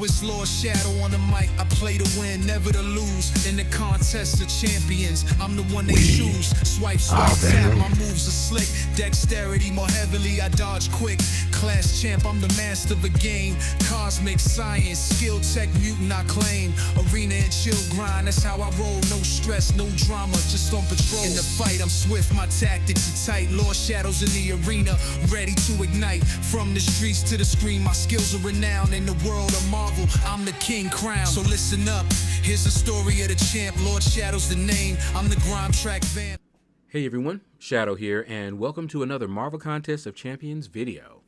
it's LordShaedow on the mic. I play to win, never to lose. In the contest of champions, I'm the one they choose. Swipe, tap, my moves are slick. Dexterity more heavily, I dodge quick. Class champ, I'm the master of the game. Cosmic science, skill tech mutant I claim. Arena and chill grind, that's how I roll. No stress, no drama, just on patrol. In the fight, I'm swift, my tactics are tight. LordShaedow's in the arena, ready to ignite. From the streets to the screen, my skills are renowned. In the world of Marvel, I'm the king crown. So listen up, here's the story of the champ. LordShaedow's the name, I'm the grime track van. Hey everyone, Shadow here, and welcome to another Marvel Contest of Champions video.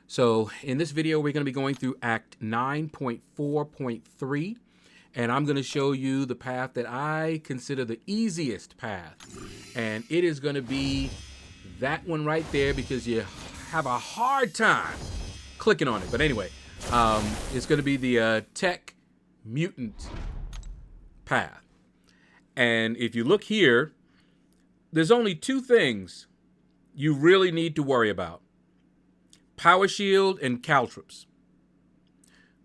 So in this video, we're going to be going through Act 9.4.3, and I'm going to show you the path that I consider the easiest path. And it is going to be that one right there because you have a hard time clicking on it. But anyway, it's going to be the Tech Mutant path. And if you look here, there's only two things you really need to worry about. Power Shield and Caltrops.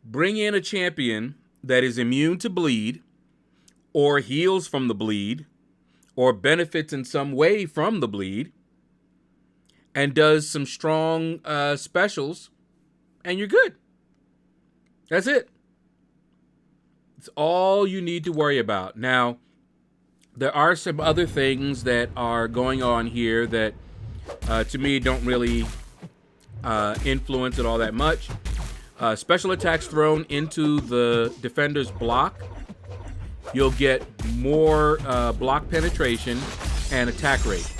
Bring in a champion that is immune to bleed, or heals from the bleed, or benefits in some way from the bleed, and does some strong specials, and you're good. That's it. It's all you need to worry about. Now, there are some other things that are going on here that, to me, don't really influence it all that much. Special attacks thrown into the defender's block, you'll get more block penetration and attack rate.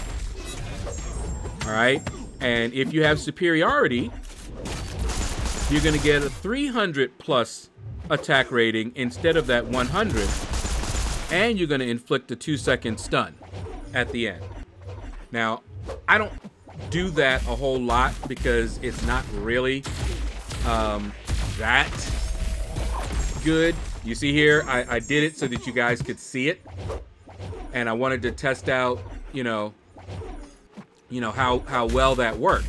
All right, and if you have superiority, you're going to get a 300 plus attack rating instead of that 100, and you're going to inflict a 2-second stun at the end. Now, I don't do that a whole lot because it's not really that good. You see here, I did it so that you guys could see it, and I wanted to test out, you know how well that worked.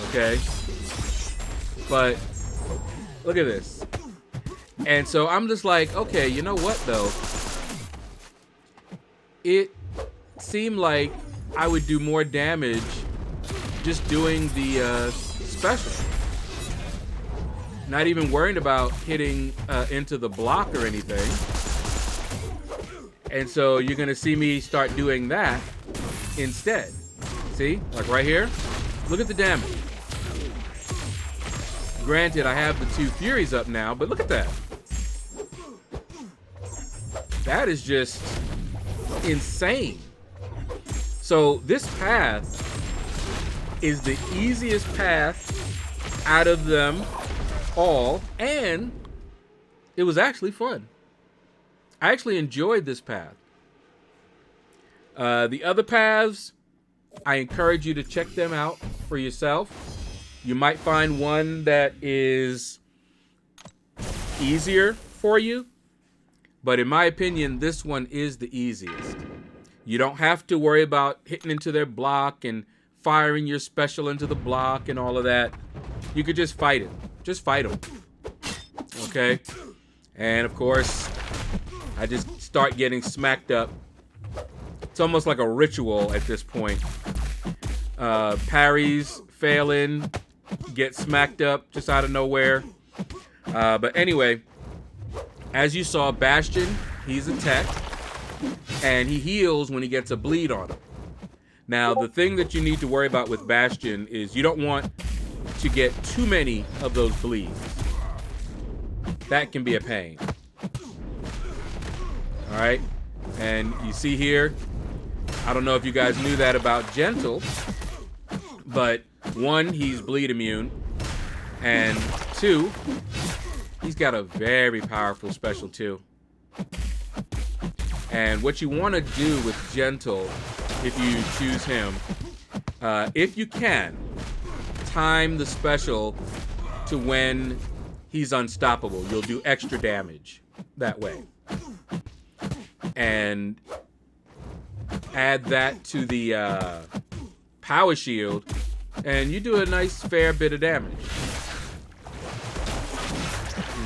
Okay, but look at this. And so I'm just like, okay, you know what though? It seemed like I would do more damage just doing the special. Not even worrying about hitting into the block or anything. And so you're gonna see me start doing that instead. See, like right here, look at the damage. Granted, I have the 2 Furies up now, but look at that. That is just insane. So this path is the easiest path out of them all, and it was actually fun. I actually enjoyed this path. The other paths, I encourage you to check them out for yourself. You might find one that is easier for you, but in my opinion, this one is the easiest. You don't have to worry about hitting into their block and firing your special into the block and all of that. You could just fight it. Just fight them. Okay? And of course, I just start getting smacked up. It's almost like a ritual at this point. Parries, failing, get smacked up just out of nowhere. But anyway, as you saw, Bastion, he's a tech, and he heals when he gets a bleed on him. Now, the thing that you need to worry about with Bastion is you don't want to get too many of those bleeds. That can be a pain. All right, and you see here, I don't know if you guys knew that about Gentle, but 1, he's bleed immune, and 2, he's got a very powerful special too. And what you want to do with Gentle, if you choose him, if you can, time the special to when he's unstoppable. You'll do extra damage that way. And add that to the power shield, and you do a nice fair bit of damage.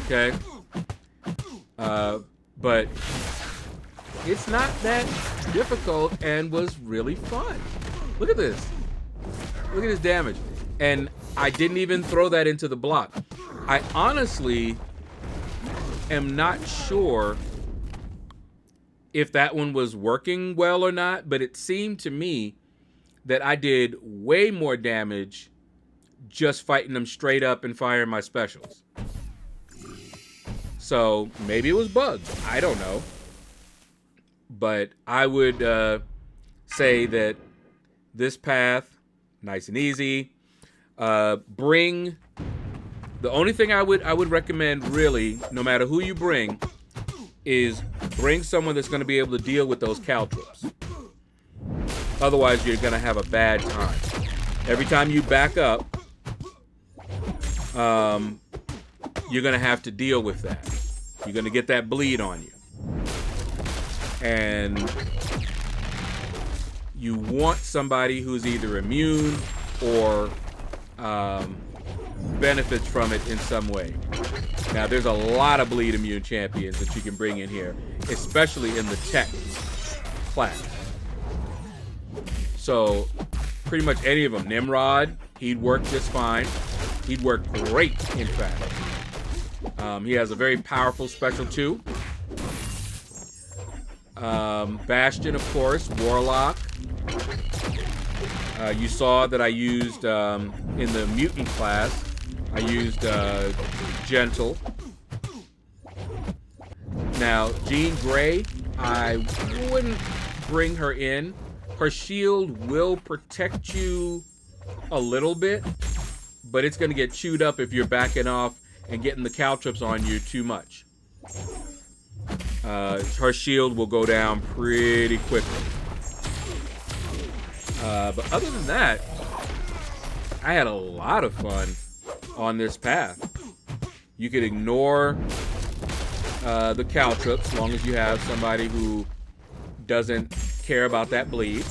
Okay? But it's not that difficult and was really fun. Look at this. Look at his damage. And I didn't even throw that into the block. I honestly am not sure if that one was working well or not, but it seemed to me that I did way more damage just fighting them straight up and firing my specials. So maybe it was bugged. I don't know. But I would say that this path, nice and easy. Bring the only thing I would recommend, really, no matter who you bring, is bring someone that's going to be able to deal with those caltrops. Otherwise, you're going to have a bad time. Every time you back up, you're going to have to deal with that. You're going to get that bleed on you. And you want somebody who's either immune or benefits from it in some way. Now, there's a lot of bleed immune champions that you can bring in here, especially in the tech class. So, pretty much any of them. Nimrod, he'd work just fine. He'd work great, in fact. He has a very powerful special too. Bastion, of course. Warlock. You saw that I used, in the mutant class, I used Gentle. Now, Jean Grey, I wouldn't bring her in. Her shield will protect you a little bit, but it's going to get chewed up if you're backing off and getting the caltrops on you too much. Her shield will go down pretty quickly. But other than that, I had a lot of fun on this path. You could ignore the caltrops as long as you have somebody who doesn't care about that bleed,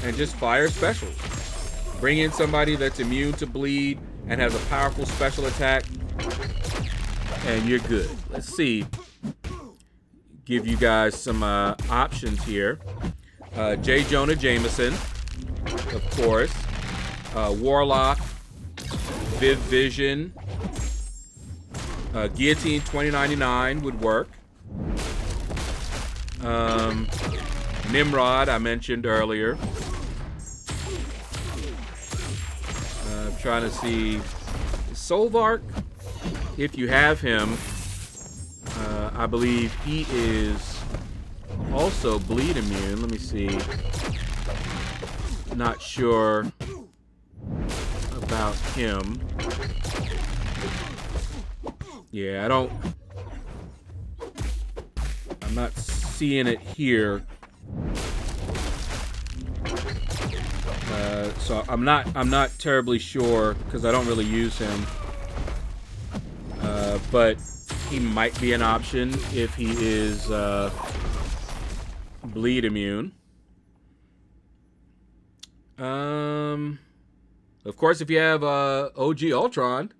and just fire specials. Bring in somebody that's immune to bleed and has a powerful special attack, and you're good. Let's see. Give you guys some options here. J. Jonah Jameson, of course. Warlock, Viv Vision, Guillotine 2099 would work. Nimrod, I mentioned earlier. I'm trying to see. Solvark, if you have him, I believe he is also bleed immune. Let me see. Not sure about him. Yeah, I'm not seeing it here. So I'm not terribly sure because I don't really use him. But he might be an option if he is bleed immune. Of course, if you have OG Ultron,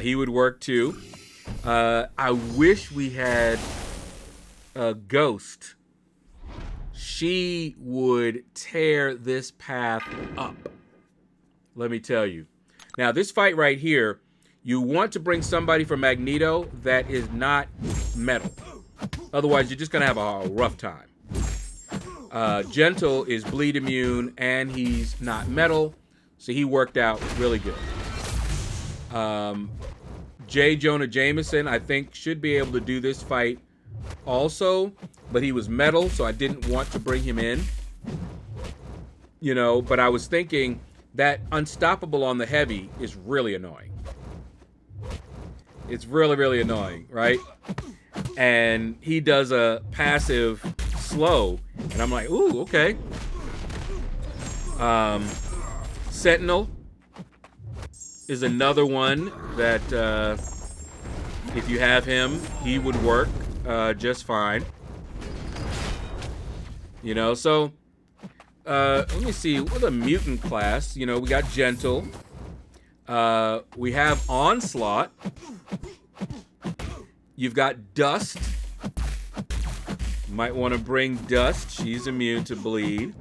he would work too. I wish we had a Ghost. She would tear this path up. Let me tell you. Now, this fight right here, you want to bring somebody from Magneto that is not metal. Otherwise, you're just going to have a rough time. Gentle is bleed immune, and he's not metal, so he worked out really good. J. Jonah Jameson, I think, should be able to do this fight also, but he was metal, so I didn't want to bring him in. You know, but I was thinking that Unstoppable on the heavy is really annoying. It's really, really annoying, right? And he does a passive slow, and I'm like, ooh, okay. Sentinel is another one that if you have him, he would work just fine. You know, so let me see. What a mutant class. You know, we got Gentle. We have Onslaught. You've got Dust. Might want to bring Dust. She's immune to bleed.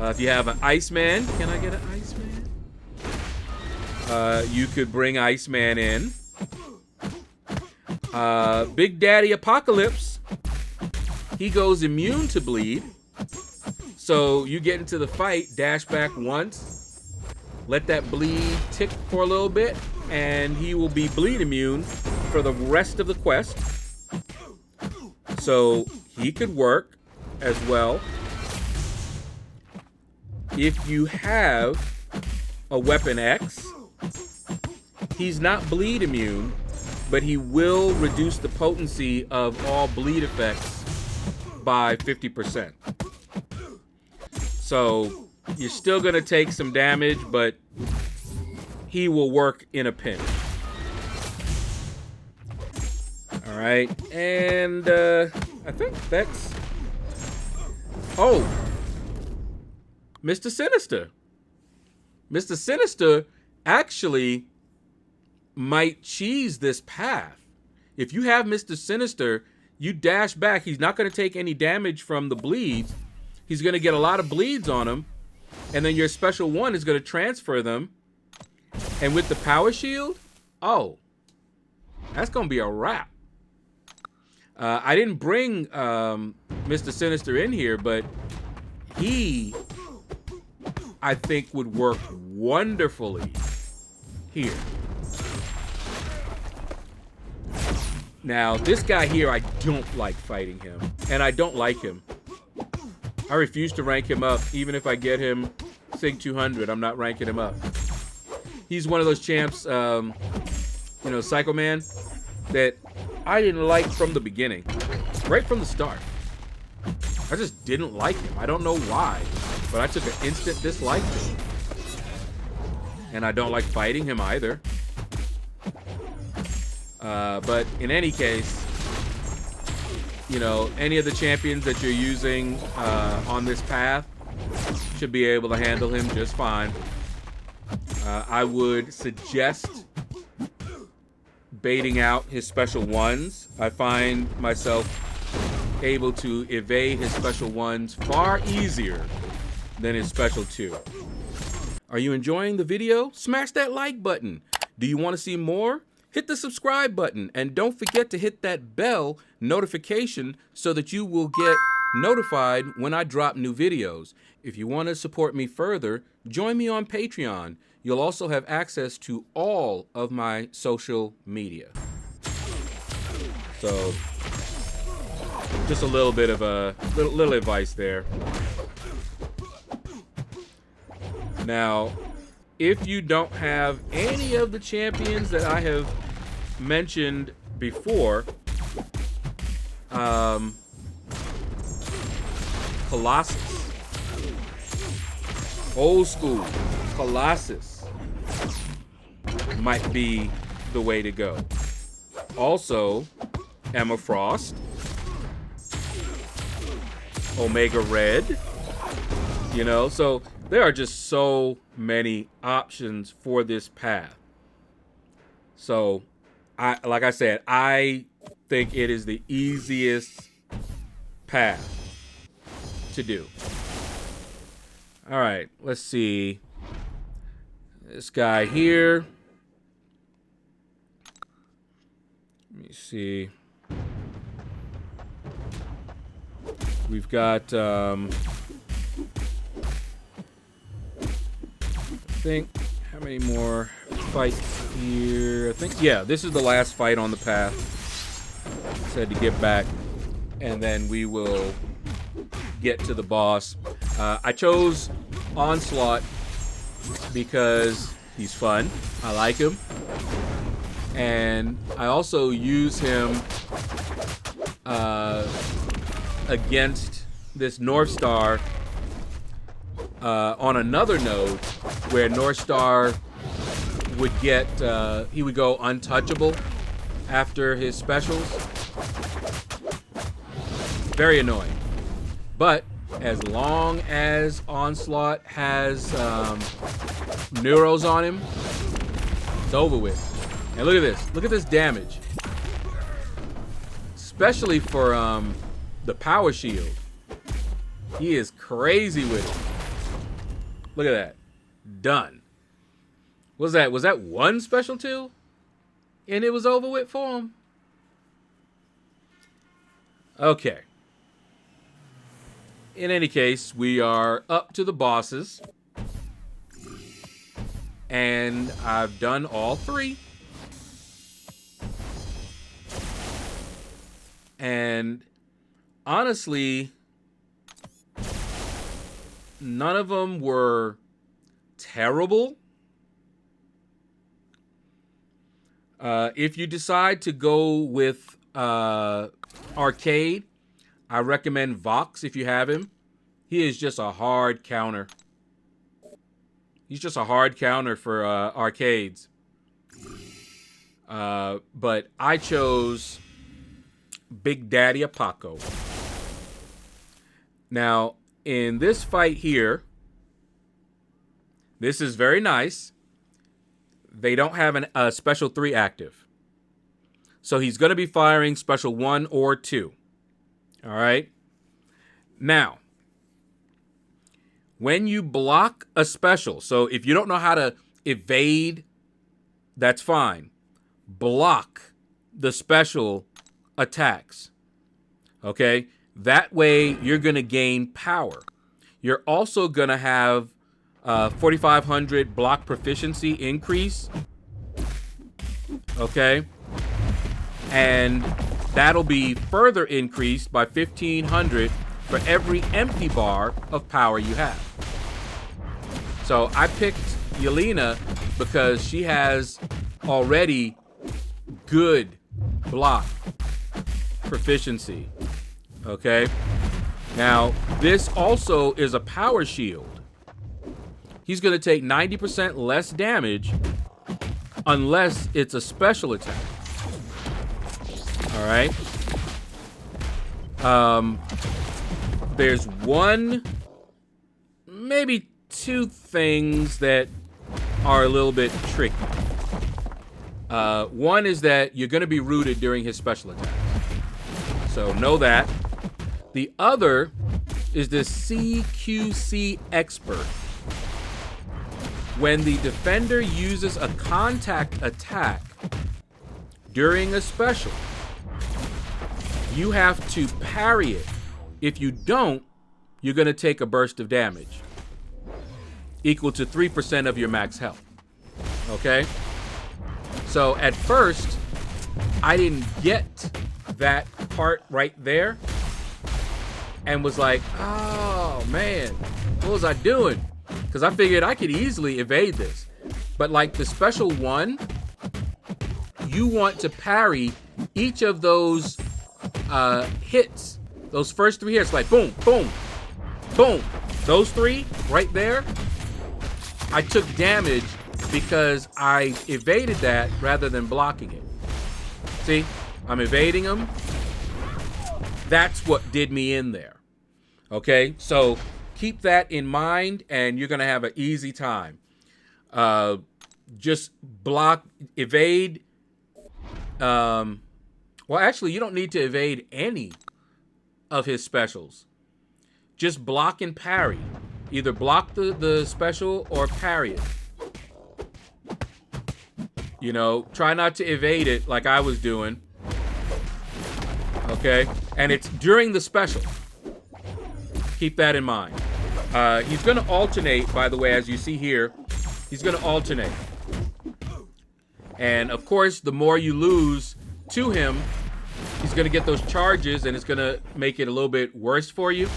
If you have an Iceman, can I get an Iceman? You could bring Iceman in. Big Daddy Apocalypse. He goes immune to bleed. So you get into the fight, dash back once, let that bleed tick for a little bit, and he will be bleed immune for the rest of the quest. So he could work as well. If you have a Weapon X, he's not bleed immune, but he will reduce the potency of all bleed effects by 50%. So you're still gonna take some damage, but he will work in a pinch. All right, and I think that's... Oh, Mr. Sinister. Mr. Sinister actually might cheese this path. If you have Mr. Sinister, you dash back. He's not going to take any damage from the bleeds. He's going to get a lot of bleeds on him, and then your special one is going to transfer them. And with the power shield, oh, that's going to be a wrap. I didn't bring Mr. Sinister in here, but he, I think, would work wonderfully here. Now, this guy here, I don't like fighting him, and I don't like him. I refuse to rank him up. Even if I get him Sig 200, I'm not ranking him up. He's one of those champs, you know, Psycho Man, that I didn't like from the beginning, right from the start. I just didn't like him. I don't know why, but I took an instant dislike to him. And I don't like fighting him either. But in any case, you know, any of the champions that you're using on this path should be able to handle him just fine. I would suggest baiting out his special ones. I find myself able to evade his special ones far easier than his special two. Are you enjoying the video? Smash that like button. Do you want to see more? Hit the subscribe button, and don't forget to hit that bell notification so that you will get notified when I drop new videos. If you want to support me further, join me on Patreon. You'll also have access to all of my social media. So, just a little bit of a little advice there. Now, if you don't have any of the champions that I have mentioned before, Colossus, old school Colossus might be the way to go. Also, Emma Frost, Omega Red, you know, so there are just so many options for this path. So, like I said, I think it is the easiest path to do. All right, let's see. This guy here. Let me see. We've got, I think, how many more fights here? I think, yeah, this is the last fight on the path. Said to get back, and then we will get to the boss. I chose Onslaught because he's fun. I like him. And I also use him against this Northstar on another node where Northstar would get, he would go untouchable after his specials. Very annoying. But as long as Onslaught has Neuros on him, It's over with. And look at this. Look at this damage. Especially for the power shield. He is crazy with it. Look at that. Done. What was that? Was that one special 2? And it was over with for him. Okay. In any case, we are up to the bosses. And I've done all 3. And honestly, none of them were terrible. If you decide to go with arcade, I recommend Vox if you have him. He is just a hard counter. He's just a hard counter for arcades. But I chose Big Daddy Apaco. Now, in this fight here, this is very nice. They don't have a special 3 active. So he's going to be firing special 1 or 2. All right. Now, when you block a special, so if you don't know how to evade, that's fine. Block the special attacks. Okay? That way you're going to gain power. You're also going to have 4,500 block proficiency increase. Okay? And that'll be further increased by 1,500 for every empty bar of power you have. So I picked Yelena because she has already good block proficiency. Okay? Now, this also is a power shield. He's going to take 90% less damage unless it's a special attack. All right? There's one, maybe 2 things that are a little bit tricky. One is that you're going to be rooted during his special attacks. So know that. The other is the CQC Expert. When the defender uses a contact attack during a special, you have to parry it. If you don't, you're going to take a burst of damage equal to 3% of your max health. Okay? So at first, I didn't get that part right there and was like, oh man, what was I doing? Because I figured I could easily evade this. But like the special 1, you want to parry each of those hits. Those first 3 hits, like boom, boom, boom. Those 3 right there, I took damage because I evaded that rather than blocking it. See, I'm evading them. That's what did me in there. Okay, so keep that in mind and you're going to have an easy time. Just block, evade. Well, actually, you don't need to evade any of his specials. Just block and parry. Either block the special or parry it. You know, try not to evade it like I was doing. Okay? And it's during the special. Keep that in mind. He's going to alternate, by the way, as you see here. He's going to alternate. And, of course, the more you lose to him, he's going to get those charges, and it's going to make it a little bit worse for you.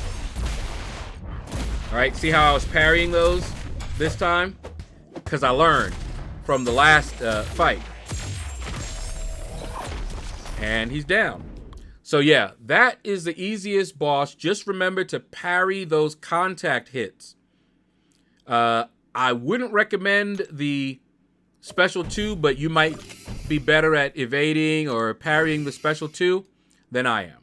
All right, see how I was parrying those this time? Because I learned from the last fight. And he's down. So, yeah, that is the easiest boss. Just remember to parry those contact hits. I wouldn't recommend the special 2, but you might be better at evading or parrying the special 2 than I am.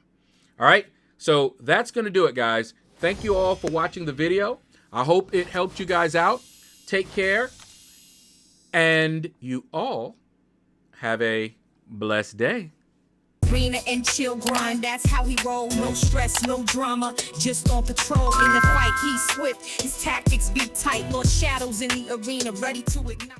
All right, so that's going to do it, guys. Thank you all for watching the video. I hope it helped you guys out. Take care. And you all have a blessed day. Arena and chill grind, that's how he roll. No stress, no drama, just on patrol. In the fight, he's swift, his tactics be tight. Lord Shadow's in the arena, ready to ignite.